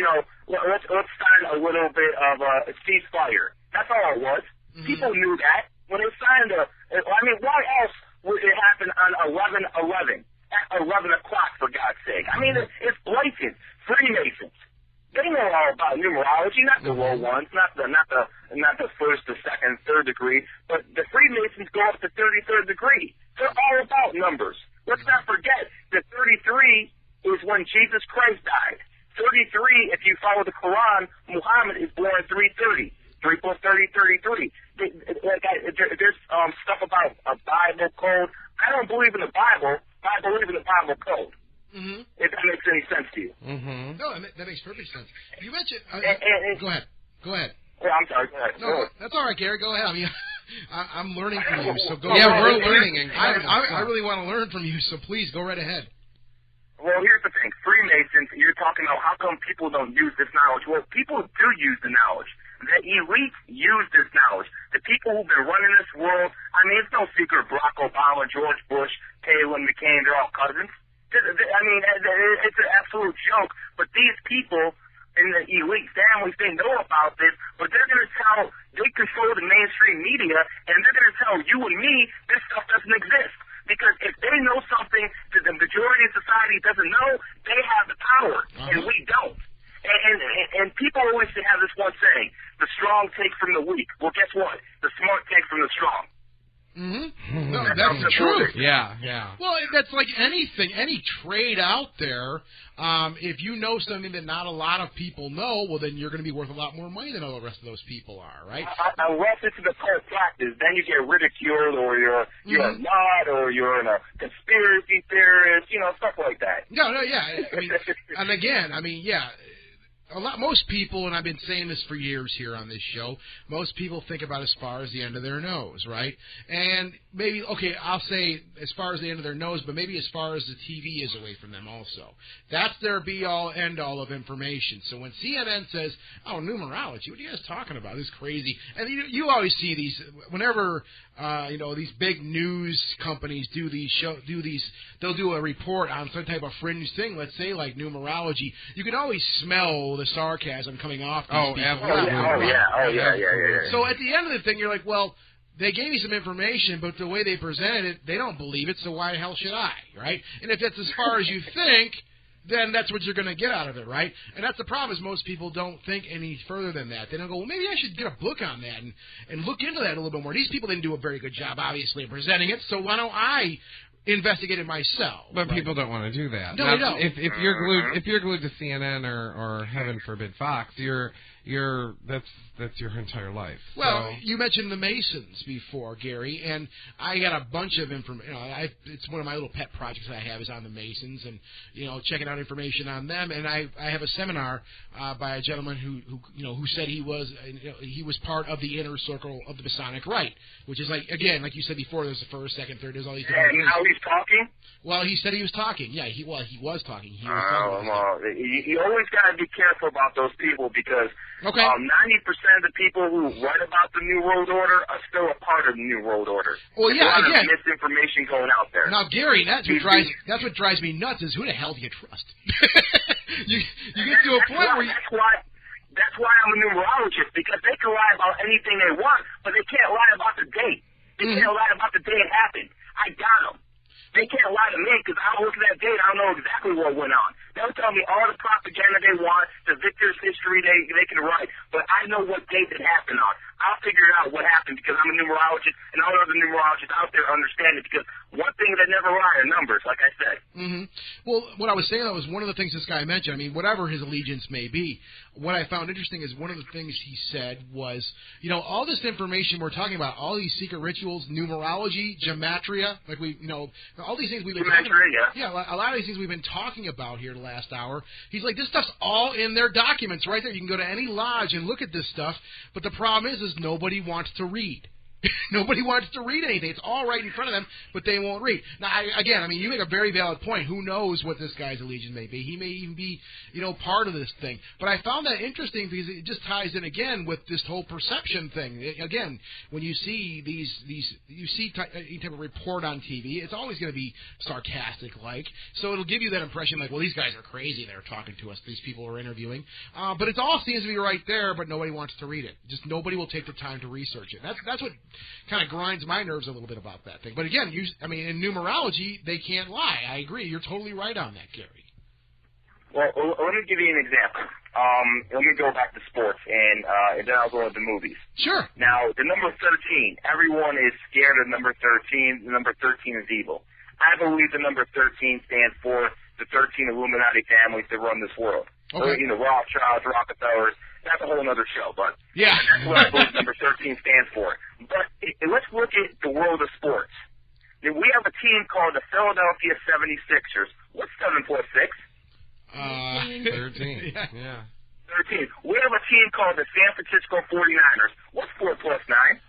let's start a little bit of a ceasefire. That's all it was. Mm-hmm. People knew that when they signed why else would it happen on 11/11 at 11 o'clock? For God's sake! I mean, it's blatant. Freemasons. They know all about numerology, not the low ones, not the first, the second, third degree, but the Freemasons go up to 33rd degree. They're all about numbers. Let's not forget that 33 is when Jesus Christ died. 33, if you follow the Quran, Muhammad is born 330. 3 plus 30, 33. There's stuff about a Bible code. I don't believe in the Bible. I believe in the Bible code. Mm-hmm. If that makes any sense to you. Mm-hmm. No, that makes perfect sense. You mentioned... go ahead. Oh, I'm sorry. Go ahead. No, that's all right, Gary. Go ahead. I mean, I'm learning from you, so go ahead. Yeah, we're learning. I really want to learn from you, so please go right ahead. Well, here's the thing. Freemasons, you're talking about how come people don't use this knowledge. Well, people do use the knowledge. The elites use this knowledge. The people who've been running this world, I mean, it's no secret Barack Obama, George Bush, Taylor, McCain, they're all cousins. I mean, it's an absolute joke. But these people in the elite families, they know about this, but they're going to they control the mainstream media, and they're going to tell you and me this stuff doesn't exist. Because if they know something that the majority of society doesn't know, they have the power, and we don't. And people always have this one saying, the strong take from the weak. Well, guess what? The smart take from the strong. Mm-hmm. No, that's the truth. Yeah. Well, that's like anything, any trade out there. If you know something that not a lot of people know, well, then you're going to be worth a lot more money than all the rest of those people are, right? Unless it's an occult practice, then you get ridiculed, or you're not, or you're a conspiracy theorist, stuff like that. No, yeah. I mean, most people, and I've been saying this for years here on this show, most people think about as far as the end of their nose, right? And maybe, I'll say as far as the end of their nose, but maybe as far as the TV is away from them also. That's their be-all, end-all of information. So when CNN says, numerology, what are you guys talking about? This is crazy. And you always see these, whenever, these big news companies they'll do a report on some type of fringe thing, let's say like numerology. You can always smell the sarcasm coming off these people. Absolutely. Yeah. So at the end of the thing, you're like, well, they gave me some information, but the way they presented it, they don't believe it, so why the hell should I, right? And if that's as far as you think, then that's what you're going to get out of it, right? And that's the problem is most people don't think any further than that. They don't go, well, maybe I should get a book on that and look into that a little bit more. These people didn't do a very good job, obviously, of presenting it, so why don't I investigate it myself? But people don't want to do that. No, they don't. If you're glued to CNN or heaven forbid Fox, that's your entire life. Well, you mentioned the Masons before, Gary, and I got a bunch of information. It's one of my little pet projects I have is on the Masons, and checking out information on them. And I have a seminar by a gentleman who said he was part of the inner circle of the Masonic Rite, which is like you said before. There's the first, second, third. There's all these different. And now he's talking. Well, he said he was talking. Yeah, he was talking. You always got to be careful about those people because 90% of the people who write about the New World Order are still a part of the New World Order. Well, There's a lot of misinformation going out there. Now, Gary, that's what drives me nuts is who the hell do you trust? you get to a point where that's why I'm a numerologist, because they can lie about anything they want, but they can't lie about the date. They can't lie about the day it happened. I got them. They can't lie to me because I don't look at that date. I don't know exactly what went on. They'll tell me all the propaganda they want, the victor's history they can write, but I know what date it happened on. I'll figure out what happened because I'm a numerologist, and all other numerologists out there understand it because one thing that never lie are numbers, like I said. Mm-hmm. Well, what I was saying, though, was one of the things this guy mentioned, I mean, whatever his allegiance may be, what I found interesting is one of the things he said was, you know, all this information we're talking about, all these secret rituals, numerology, gematria, like we, you know, all these things we've been talking about. Yeah, a lot of these things we've been talking about here the last hour. He's like, this stuff's all in their documents right there. You can go to any lodge and look at this stuff, but the problem is nobody wants to read. Nobody wants to read anything. It's all right in front of them, but they won't read. Now, I mean, you make a very valid point. Who knows what this guy's allegiance may be? He may even be, you know, part of this thing. But I found that interesting because it just ties in again with this whole perception thing. Again, when you see any type of report on TV, it's always going to be sarcastic-like. So it'll give you that impression like, well, these guys are crazy. They're talking to us. These people are interviewing. But it all seems to be right there, but nobody wants to read it. Just nobody will take the time to research it. That's what kind of grinds my nerves a little bit about that thing. But again, in numerology, they can't lie. I agree. You're totally right on that, Gary. Well, let me give you an example. Let me go back to sports, and then I'll go to the movies. Sure. Now, the number 13, everyone is scared of number 13. The number 13 is evil. I believe the number 13 stands for the 13 Illuminati families that run this world. Okay. You know, Rothschilds, Rockefellers. That's a whole other show, but yeah, that's what I believe number 13 stands for. But let's look at the world of sports. We have a team called the Philadelphia 76ers. What's 7 plus 6? 13. Yeah. 13. We have a team called the San Francisco 49ers. What's 4 plus 9?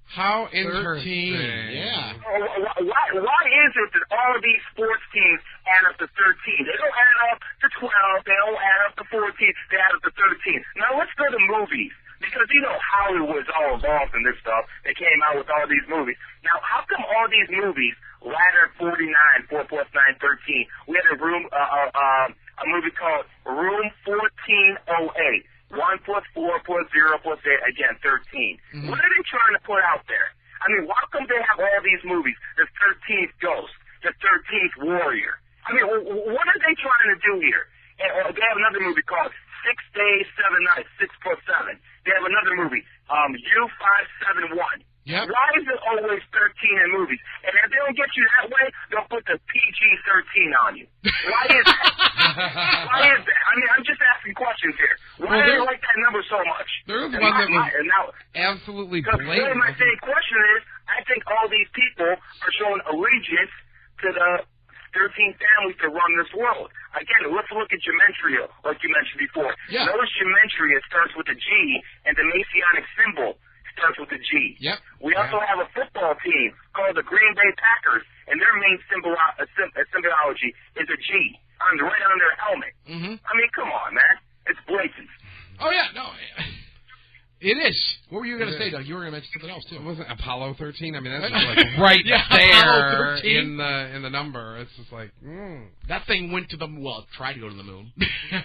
How interesting. Yeah. Why is it that all of these sports teams add up to 13? They don't add up to 12. They don't add up to 14. They add up to 13. Now let's go to movies. Because, you know, Hollywood's all involved in this stuff. They came out with all these movies. Now, how come all these movies ladder 49, 4 plus 9, 13? We had a movie called Room 1408. 1 plus 4 plus 0 plus 8, again, 13. Mm-hmm. What are they trying to put out there? I mean, why come they have all these movies? The 13th Ghost, the 13th Warrior. I mean, what are they trying to do here? And they have another movie called 6 Days, 7 Nights, 6 plus 7. They have another movie, U571. Yep. Why is it always 13 in movies? And if they don't get you that way, they'll put the PG-13 on you. Why is that? Why is that? I mean, I'm just asking questions here. Why do they like that number so much? There is one that was absolutely blatant. My same question is, I think all these people are showing allegiance to the 13 families to run this world. Again, let's look at gematria, like you mentioned before. Yeah. Notice gematria starts with a G, and the Messianic symbol starts with a G. Yep. We also have a football team called the Green Bay Packers, and their main symbology is a G right on their helmet. Mm-hmm. I mean, come on, man. It's blatant. Oh, yeah, no. It is. What were you going to say, Doug? You were going to mention something else, too. It wasn't Apollo 13? I mean, that's just like right there in the number. It's just like, That thing went to the moon. Well, tried to go to the moon. I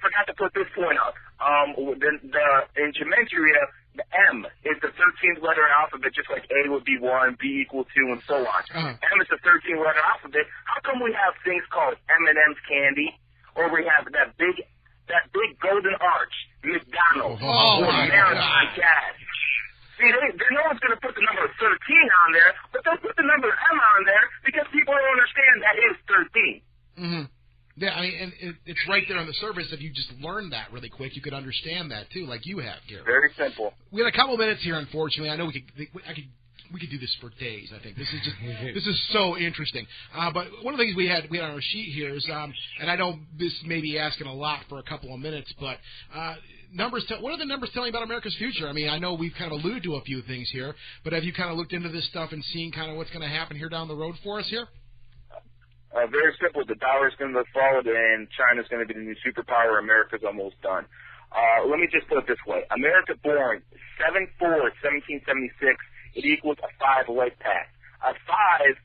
forgot to put this point up. In gematria, the M is the 13th letter alphabet, just like A would be 1, B equals 2, and so on. M is the 13th letter alphabet. How come we have things called M&M's candy, or we have that big golden arch, McDonald's, or Marathon Gas? See, no one's going to put the number 13 on there, but they'll put the number M on there because people don't understand that is 13. Mm-hmm. Yeah, I mean, and it's right there on the surface. If you just learned that really quick, you could understand that too, like you have, Gary. Very simple. We had a couple minutes here, unfortunately. I know we could do this for days. I think this is so interesting. But one of the things we had on our sheet here is, and I know this may be asking a lot for a couple of minutes, but numbers. What are the numbers telling about America's future? I mean, I know we've kind of alluded to a few things here, but have you kind of looked into this stuff and seen kind of what's going to happen here down the road for us here? Very simple. The dollar's going to fall, and China's going to be the new superpower. America's almost done. Let me just put it this way. America born 7/4/1776. It equals a 5 life path. A 5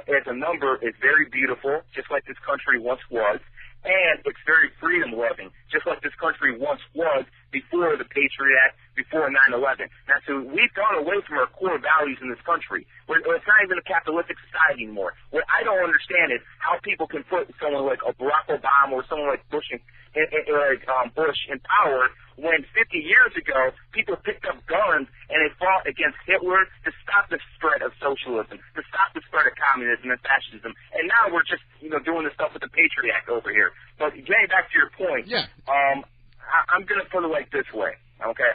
as a number is very beautiful, just like this country once was, and it's very freedom-loving, just like this country once was before the Patriot Act, before 9/11. Now, so we've gone away from our core values in this country. It's not even a capitalistic society anymore. What I don't understand is how people can put someone like a Barack Obama or someone like Bush in power when 50 years ago people picked up guns and they fought against Hitler to stop the spread of socialism, to stop the spread of communism and fascism. And now we're just, doing this stuff with the Patriot Act over here. But getting back to your point, I'm going to put it like this way, okay?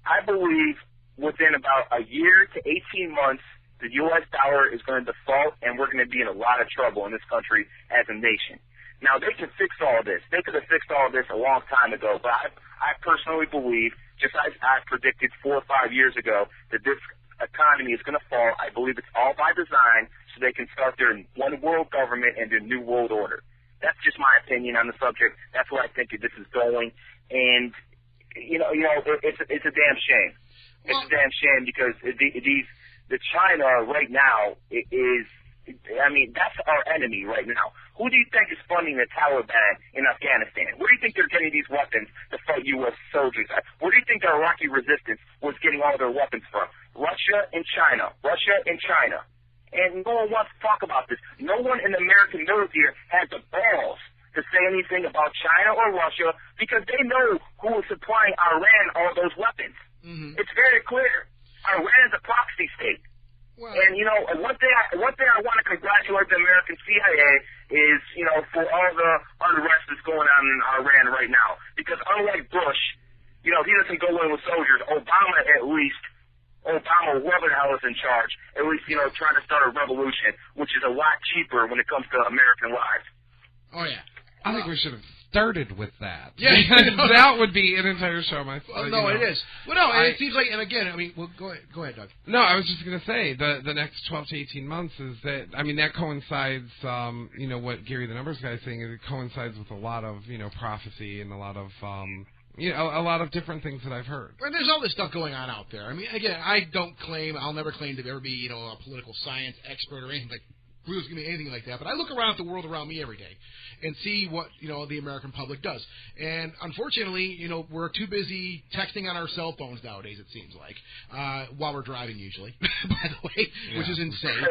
I believe within about a year to 18 months, the U.S. dollar is going to default, and we're going to be in a lot of trouble in this country as a nation. Now, they can fix all this. They could have fixed all this a long time ago, but I personally believe, just as I predicted 4 or 5 years ago, that this economy is going to fall. I believe it's all by design so they can start their one world government and their new world order. That's just my opinion on the subject. That's where I think this is going. And, it's a damn shame. It's a damn shame because the China right now is, that's our enemy right now. Who do you think is funding the Taliban in Afghanistan? Where do you think they're getting these weapons to fight U.S. soldiers at? Where do you think the Iraqi resistance was getting all their weapons from? Russia and China. Russia and China. And no one wants to talk about this. No one in the American military has the balls to say anything about China or Russia because they know who is supplying Iran all those weapons. Mm-hmm. It's very clear. Iran is a proxy state. Well, and, one thing I want to congratulate the American CIA is, for all the unrest that's going on in Iran right now. Because unlike Bush, he doesn't go in with soldiers. Obama, whoever the hell is in charge, at least, trying to start a revolution, which is a lot cheaper when it comes to American lives. Oh, yeah. I think we should have started with that. Yeah. That would be an entire show, it is. Well, no, it seems like, and again, go ahead, Doug. No, I was just going to say, the next 12 to 18 months is that, that coincides, what Gary the Numbers guy is saying, is it coincides with a lot of, prophecy and a lot of, a lot of different things that I've heard. And there's all this stuff going on out there. Again, I'll never claim to ever be, a political science expert or anything like anything like that, but I look around at the world around me every day and see what the American public does. And unfortunately, we're too busy texting on our cell phones nowadays. It seems like while we're driving, usually, by the way, which is insane.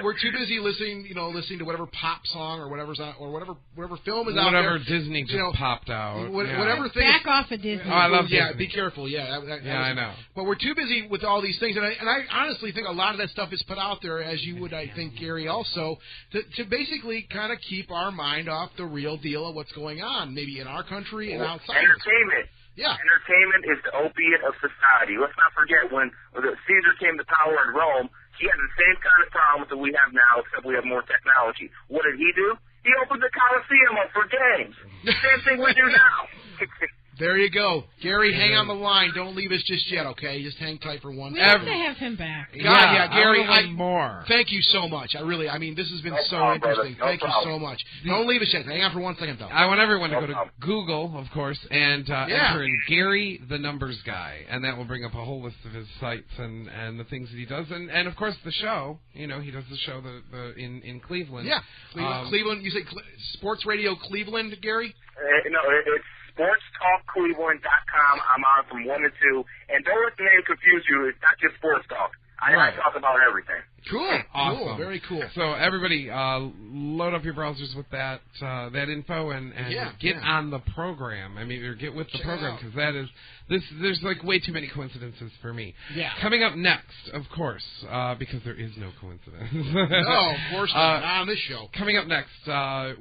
We're too busy listening to whatever pop song or whatever's on, or whatever film is out there. Whatever Disney just popped out. Whatever thing. Back off of Disney. Oh, I love Disney. Yeah, be careful. Yeah, I know. But we're too busy with all these things, and I honestly think a lot of that stuff is put out there, as you would, I think, Gary, also, to basically kind of keep our mind off the real deal of what's going on, maybe in our country and outside. Entertainment. Yeah. Entertainment is the opiate of society. Let's not forget when Caesar came to power in Rome, he had the same kind of problems that we have now, except we have more technology. What did he do? He opened the Colosseum up for games. Same thing we do now. There you go. Gary, hang on the line. Don't leave us just yet, okay? Just hang tight for one second. We have to have him back. Gary, more. Thank you so much. This has been so interesting. Thank you so much. Don't leave us yet. Hang on for 1 second, though. I want everyone to go to Google, of course, and enter in Gary the Numbers Guy, and that will bring up a whole list of his sites and the things that he does. And of course, the show. He does the show in Cleveland. Yeah. Cleveland. You say Sports Radio Cleveland, Gary? No, it's SportsTalkCleveland.com. I'm on from 1 to 2. And don't let the name confuse you. It's not just Sports Talk. I talk about everything. Cool. Awesome. Cool. Very cool. So everybody, load up your browsers with that info and get on the program. Or get with the program, because there's like way too many coincidences for me. Yeah. Coming up next, of course, because there is no coincidence. No, of course not on this show. Coming up next,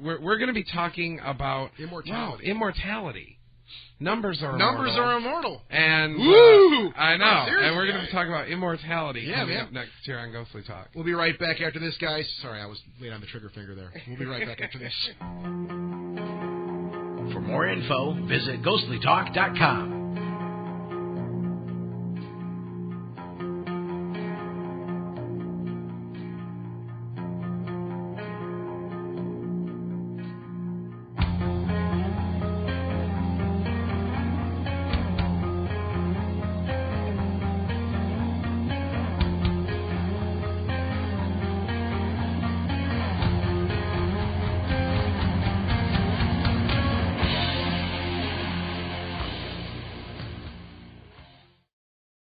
we're going to be talking about immortality. Numbers are immortal. And woo! I know. And we're going to be talking about immortality coming up next here on Ghostly Talk. We'll be right back after this, guys. Sorry, I was late on the trigger finger there. We'll be right back after this. For more info, visit ghostlytalk.com.